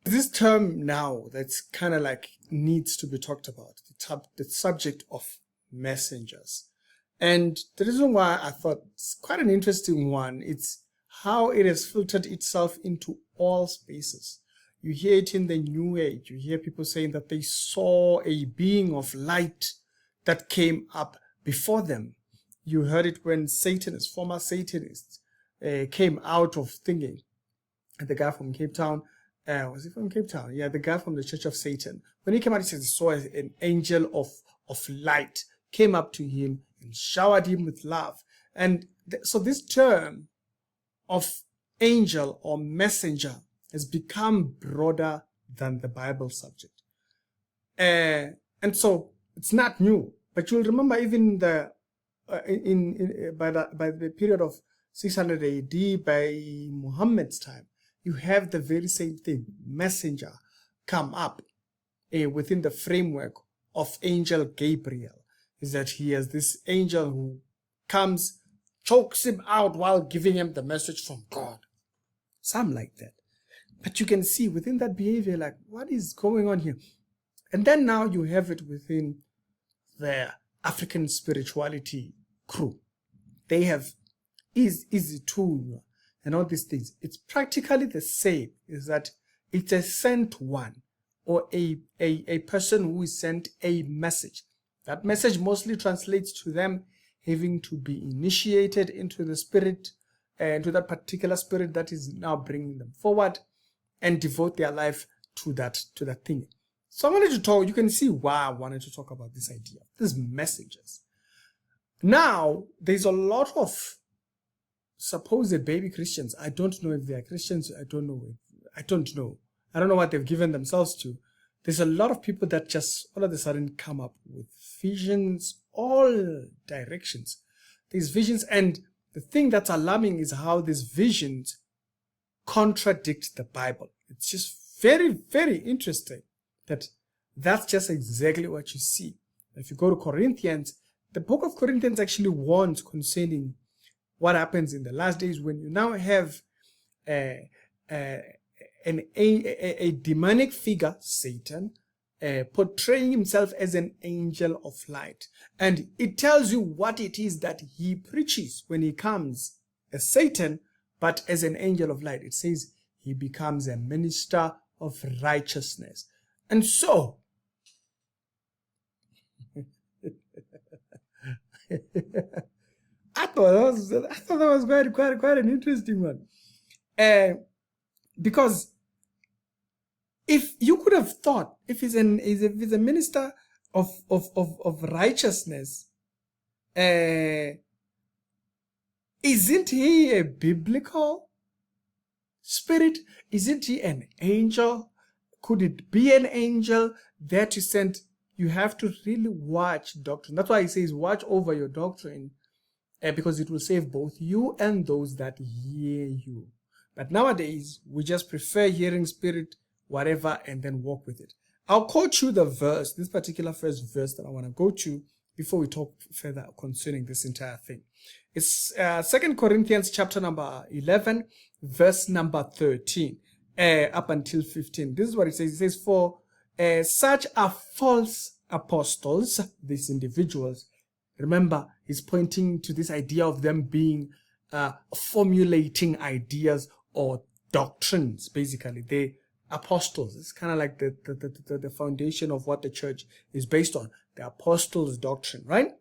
This term now that's kind of like needs to be talked about, the subject of messengers. And the reason why I thought it's quite an interesting one, it's how it has filtered itself into all spaces. You hear it in the New Age. You hear people saying that they saw a being of light that came up before them. You heard it when Satanists, former Satanists, came out of thinking. And the guy from Cape Town, was he from Cape Town? Yeah, the guy from the Church of Satan. When he came out, he said he saw an angel of light came up to him and showered him with love. And so this term of angel or messenger has become broader than the Bible subject. And so it's not new. But you'll remember even by the period of 600 AD, by Muhammad's time, you have the very same thing, messenger, come up within the framework of angel Gabriel. Is that he has this angel who comes, chokes him out while giving him the message from God. Some like that. But you can see within that behavior, like, what is going on here? And then now you have it within the African spirituality crew. They have easy tool and all these things. It's practically the same, is that it's a sent one, or a person who is sent a message. That message mostly translates to them having to be initiated into the spirit, into that particular spirit that is now bringing them forward, and devote their life to that thing. So I wanted to talk, you can see why I wanted to talk about this idea, these messages. Now, there's a lot of supposed baby Christians. I don't know if they are Christians. I don't know. I don't know what they've given themselves to. There's a lot of people that just all of a sudden come up with visions, all directions. These visions, and the thing that's alarming is how these visions contradict the Bible. It's just very, very interesting that that's just exactly what you see. If you go to Corinthians, the book of Corinthians actually warns concerning what happens in the last days when you now have a demonic figure, Satan, portraying himself as an angel of light. And it tells you what it is that he preaches when he comes as Satan, but as an angel of light. It says he becomes a minister of righteousness. And so, I thought that was quite an interesting one. Because if you could have thought, if he's a minister of righteousness, isn't he a biblical spirit? Isn't he an angel? Could it be an angel that you sent? You have to really watch doctrine. That's why he says watch over your doctrine, because it will save both you and those that hear you. But nowadays, we just prefer hearing spirit, whatever, and then walk with it. I'll quote you the verse, this particular first verse that I want to go to before we talk further concerning this entire thing. It's 2 Corinthians chapter number 11, verse number 13, up until 15. This is what it says. It says, for such are false apostles, these individuals. Remember, he's pointing to this idea of them being formulating ideas or doctrines, basically. They apostles. It's kind of like the foundation of what the church is based on. The apostles' doctrine, right?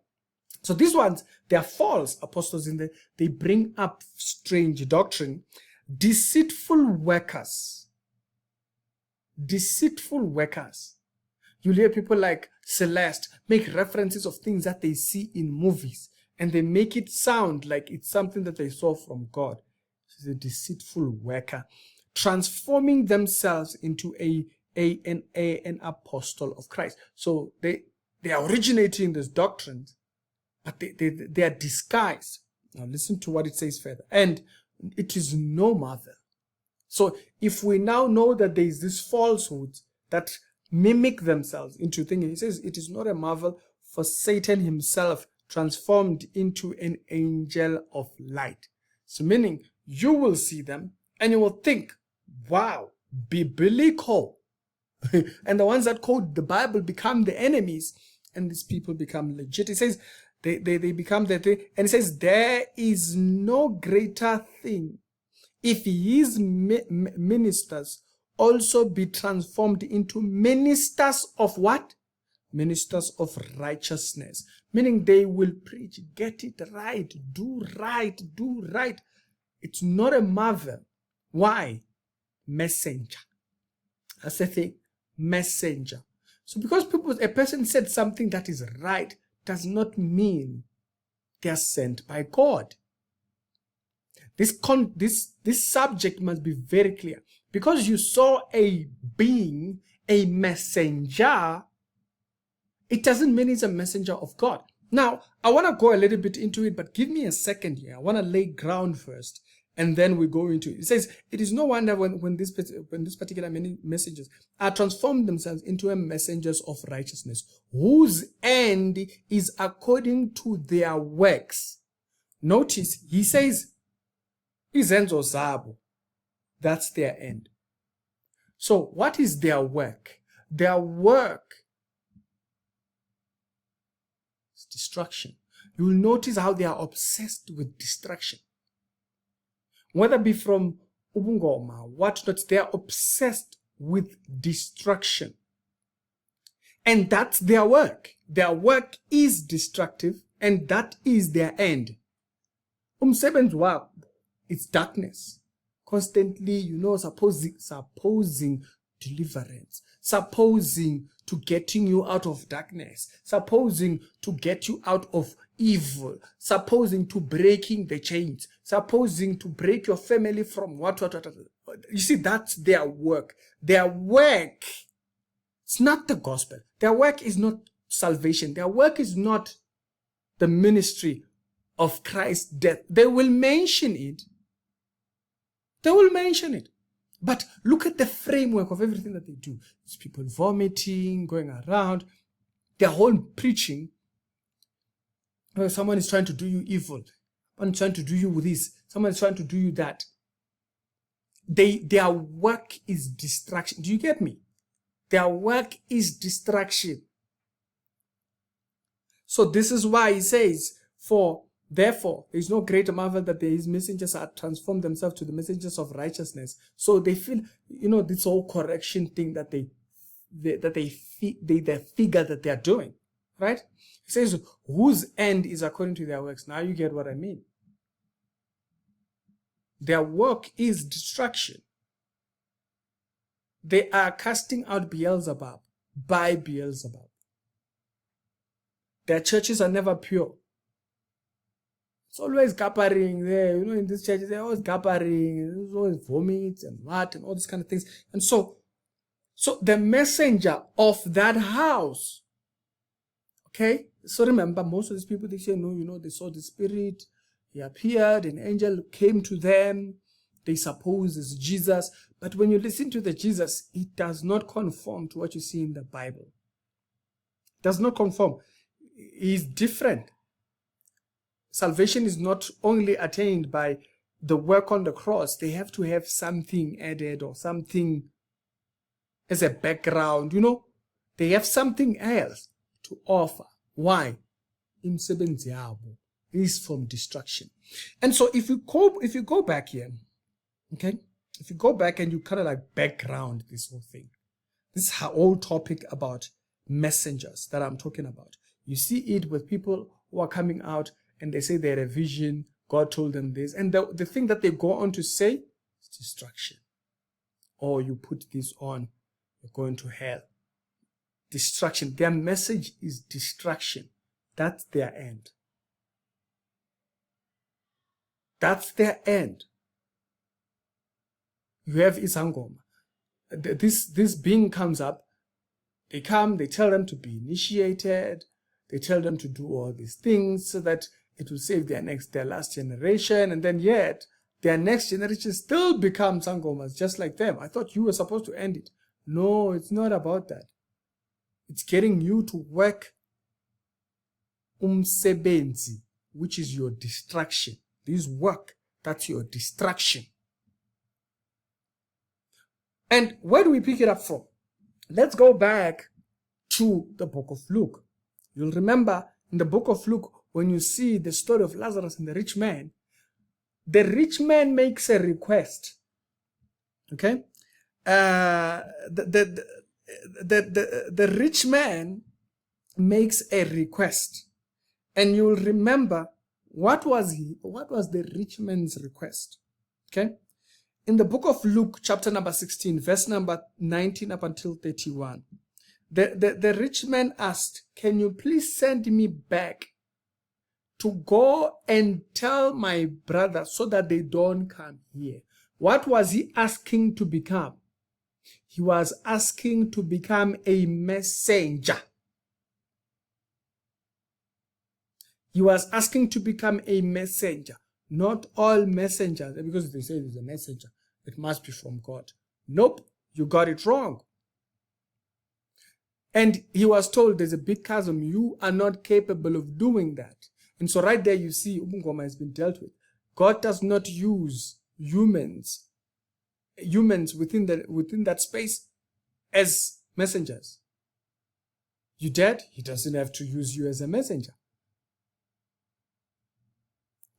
So these ones, they are false apostles they bring up strange doctrine. Deceitful workers. Deceitful workers. You'll hear people like Celeste make references of things that they see in movies, and they make it sound like it's something that they saw from God. She's a deceitful worker, transforming themselves into an apostle of Christ. So they are originating this doctrine, but they are disguised. Now listen to what it says further. And it is no marvel. So if we now know that there is this falsehood that mimic themselves into thinking, he says it is not a marvel, for Satan himself transformed into an angel of light. So meaning you will see them and you will think, wow, biblical. And the ones that quote the Bible become the enemies, and these people become legit. It says they become the thing, and it says there is no greater thing if his ministers also be transformed into ministers of what? Ministers of righteousness. Meaning they will preach, get it right, do right, do right. It's not a marvel. Why? Messenger. That's the thing. Messenger. So because a person said something that is right does not mean they are sent by God. This subject must be very clear. Because you saw a being, a messenger, it doesn't mean it's a messenger of God. Now, I want to go a little bit into it, but give me a second here. I want to lay ground first, and then we go into it. It says, it is no wonder when these particular messengers are transformed themselves into a messengers of righteousness, whose end is according to their works. Notice, he says, izenzo zabo. That's their end. So, what is their work? Their work is destruction. You will notice how they are obsessed with destruction. Whether it be from Ubungoma, whatnot, they are obsessed with destruction. And that's their work. Their work is destructive, and that is their end. Umsebenzi wabo, it's darkness. Constantly, supposing deliverance, supposing to getting you out of darkness, supposing to get you out of evil, supposing to breaking the chains, supposing to break your family from what. You see, that's their work. Their work, it's not the gospel. Their work is not salvation. Their work is not the ministry of Christ's death. They will mention it. They will mention it. But look at the framework of everything that they do. It's people vomiting, going around. Their whole preaching, someone is trying to do you evil. Someone is trying to do you with this. Someone is trying to do you that. Their work is distraction. Do you get me? Their work is distraction. So this is why he says, therefore, there is no greater marvel that his messengers are transformed themselves to the messengers of righteousness. So they feel, this whole correction thing that they figure that they are doing, right? He says, whose end is according to their works. Now you get what I mean. Their work is destruction. They are casting out Beelzebub by Beelzebub. Their churches are never pure. It's always gappering there. In these churches, they're always gappering. There's always vomit and what and all these kind of things. And so the messenger of that house, okay? So remember, most of these people, they say, no, they saw the Spirit. He appeared, an angel came to them. They suppose it's Jesus. But when you listen to the Jesus, it does not conform to what you see in the Bible. It does not conform. He's different. Salvation is not only attained by the work on the cross. They have to have something added or something as a background, They have something else to offer. Why? Imsebenzi yabo is from destruction. And so if you go back here, okay? If you go back and you kind of like background this whole thing, this whole topic about messengers that I'm talking about, you see it with people who are coming out and they say they had a vision, God told them this, and the thing that they go on to say is destruction. Or you put this on, you're going to hell. Destruction. Their message is destruction. That's their end. That's their end. You have Isangoma. This being comes up. They come, they tell them to be initiated. They tell them to do all these things so that it will save their last generation. And then yet, their next generation still becomes Sangomas just like them. I thought you were supposed to end it. No, it's not about that. It's getting you to work umsebenzi, which is your distraction. This work, that's your distraction. And where do we pick it up from? Let's go back to the book of Luke. You'll remember in the book of Luke, when you see the story of Lazarus and the rich man makes a request. Okay? The rich man makes a request. And you'll remember what was the rich man's request. Okay? In the book of Luke, chapter number 16, verse number 19 up until 31, the rich man asked, "Can you please send me back to go and tell my brother so that they don't come here?" What was he asking to become? He was asking to become a messenger. He was asking to become a messenger. Not all messengers, because they say it's a messenger, it must be from God. Nope, you got it wrong. And he was told there's a big chasm. You are not capable of doing that. And so right there you see Ubungoma has been dealt with. God does not use humans within that space as messengers. You dead? He doesn't have to use you as a messenger.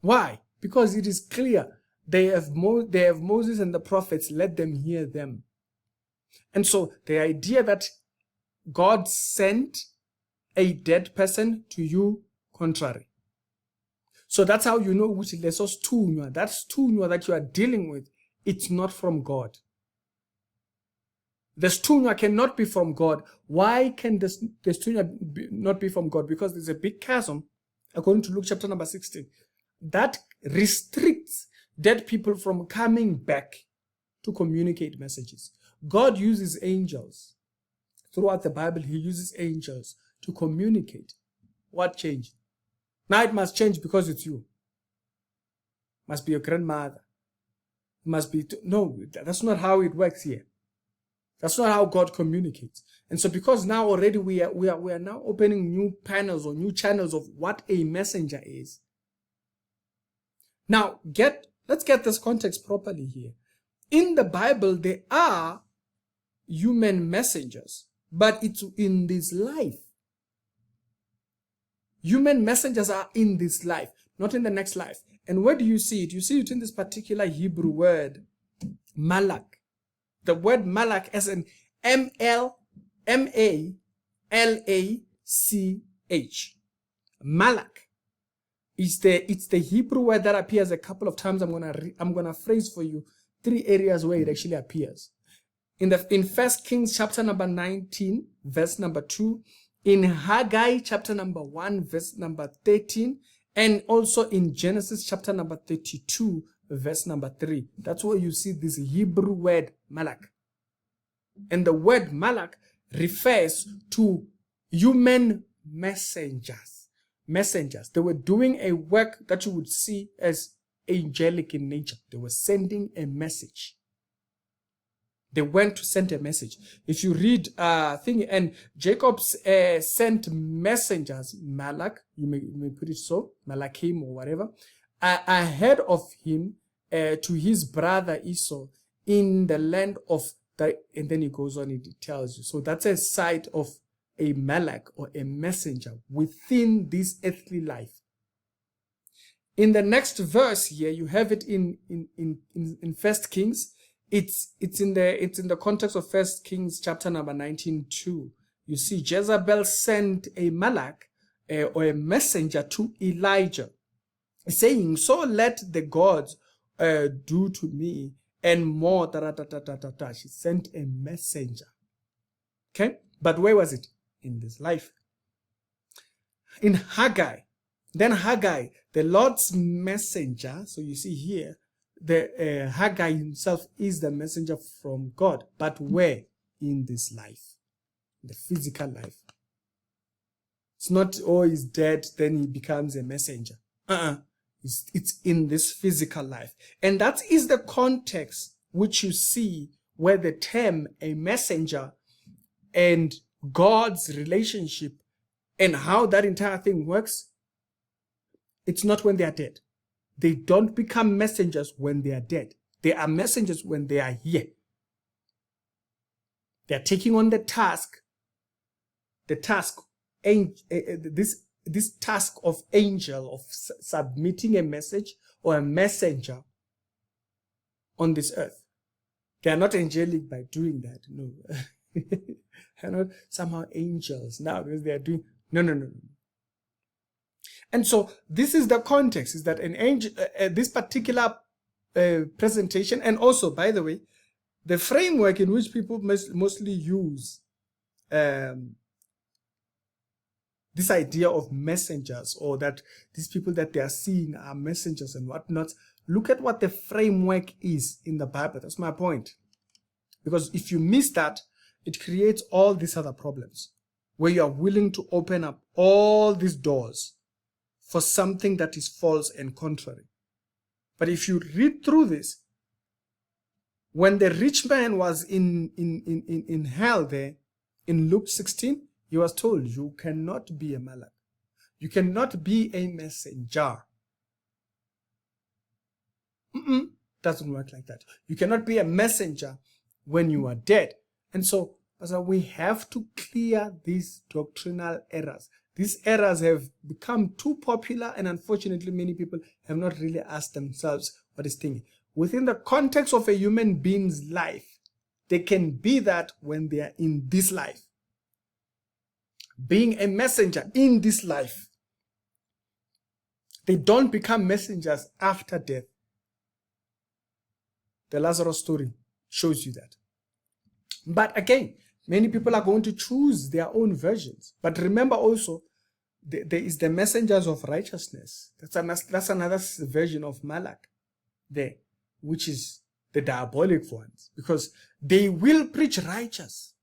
Why? Because it is clear they have Moses and the prophets, let them hear them. And so the idea that God sent a dead person to you, contrary. So that's how you know which lesos tunywa, that's tunywa that you are dealing with. It's not from God. The tunywa cannot be from God. Why can this tunywa not be from God? Because there's a big chasm, according to Luke chapter number 16, that restricts dead people from coming back to communicate messages. God uses angels. Throughout the Bible, he uses angels to communicate. What changed? Now it must change because it's you. Must be your grandmother. Must be... No, that's not how it works here. That's not how God communicates. And so because now already we are now opening new panels or new channels of what a messenger is. Now, let's get this context properly here. In the Bible, there are human messengers, but it's in this life. Human messengers are in this life, not in the next life. And where do you see it? You see it in this particular Hebrew word, Malak. The word Malak as an M-A-L-A-C-H. Malak. It's the Hebrew word that appears a couple of times. I'm gonna phrase for you 3 areas where it actually appears. In 1 Kings chapter number 19, verse number 2, in Haggai chapter number 1, verse number 13, and also in Genesis chapter number 32, verse number 3. That's where you see this Hebrew word Malak. And the word Malak refers to human messengers. They were doing a work that you would see as angelic in nature. They were sending a message. They went to send a message. If you read and Jacob sent messengers, Malak, you may put it so, Malakim or whatever, ahead of him to his brother Esau in the land of that, and then he goes on, it tells you. So that's a side of a Malak or a messenger within this earthly life. In the next verse here, you have it in 1 Kings. It's in the context of 1 Kings chapter number 19:2. You see, Jezebel sent a Malak or a messenger to Elijah, saying, "So let the gods do to me and more." She sent a messenger. Okay, but where was it? In this life. In Haggai, the Lord's messenger. So you see here, the Haggai himself is the messenger from God, but where? In this life, the physical life. It's not, oh, he's dead, then he becomes a messenger. It's in this physical life. And that is the context which you see where the term a messenger and God's relationship and how that entire thing works, it's not when they are dead. They don't become messengers when they are dead. They are messengers when they are here. They are taking on this task of angel, of submitting a message or a messenger on this earth. They are not angelic by doing that. No. They're not somehow angels now because they are doing no. And so this is the context, is that an angel, this particular presentation, and also, by the way, the framework in which people mostly use this idea of messengers, or that these people that they are seeing are messengers and whatnot. Look at what the framework is in the Bible. That's my point. Because if you miss that, it creates all these other problems where you are willing to open up all these doors for something that is false and contrary. But if you read through this, when the rich man was in hell there, in Luke 16, he was told, you cannot be a Malak. You cannot be a messenger. Doesn't work like that. You cannot be a messenger when you are dead. And so we have to clear these doctrinal errors. These errors have become too popular, and unfortunately many people have not really asked themselves what is thinking. Within the context of a human being's life, they can be that when they are in this life. Being a messenger in this life. They don't become messengers after death. The Lazarus story shows you that. But again, many people are going to choose their own versions. But remember also, there is the messengers of righteousness. That's another version of Malak there, which is the diabolic ones. Because they will preach righteous.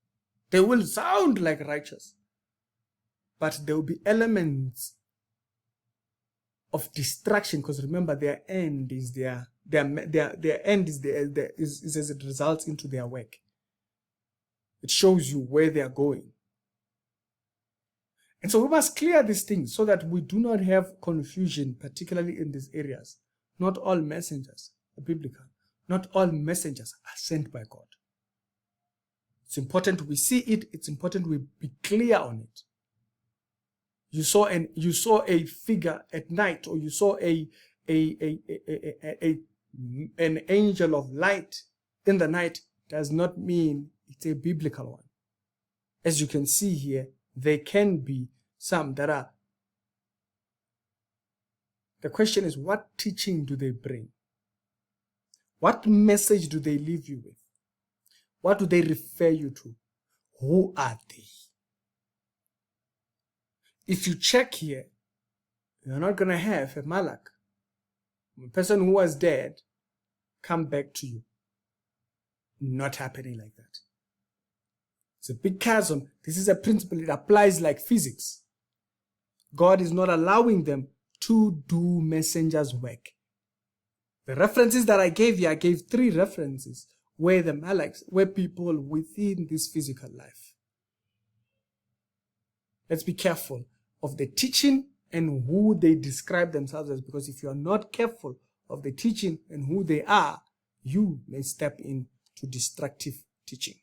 They will sound like righteous. But there will be elements of distraction, because remember, their end is their end is as it results into their work. It shows you where they are going. And so we must clear these things so that we do not have confusion, particularly in these areas. Not all messengers are biblical. Not all messengers are sent by God. It's important we see it. It's important we be clear on it. You saw a figure at night, or you saw an angel of light in the night, does not mean it's a biblical one. As you can see here, there can be some that are. The question is, what teaching do they bring? What message do they leave you with? What do they refer you to? Who are they? If you check here, you're not going to have a Malak, a person who was dead, come back to you. Not happening like that. It's a big chasm. This is a principle. It applies like physics. God is not allowing them to do messengers' work. The references that I gave you, I gave 3 references where the Malaks were people within this physical life. Let's be careful of the teaching and who they describe themselves as, because if you are not careful of the teaching and who they are, you may step into destructive teaching.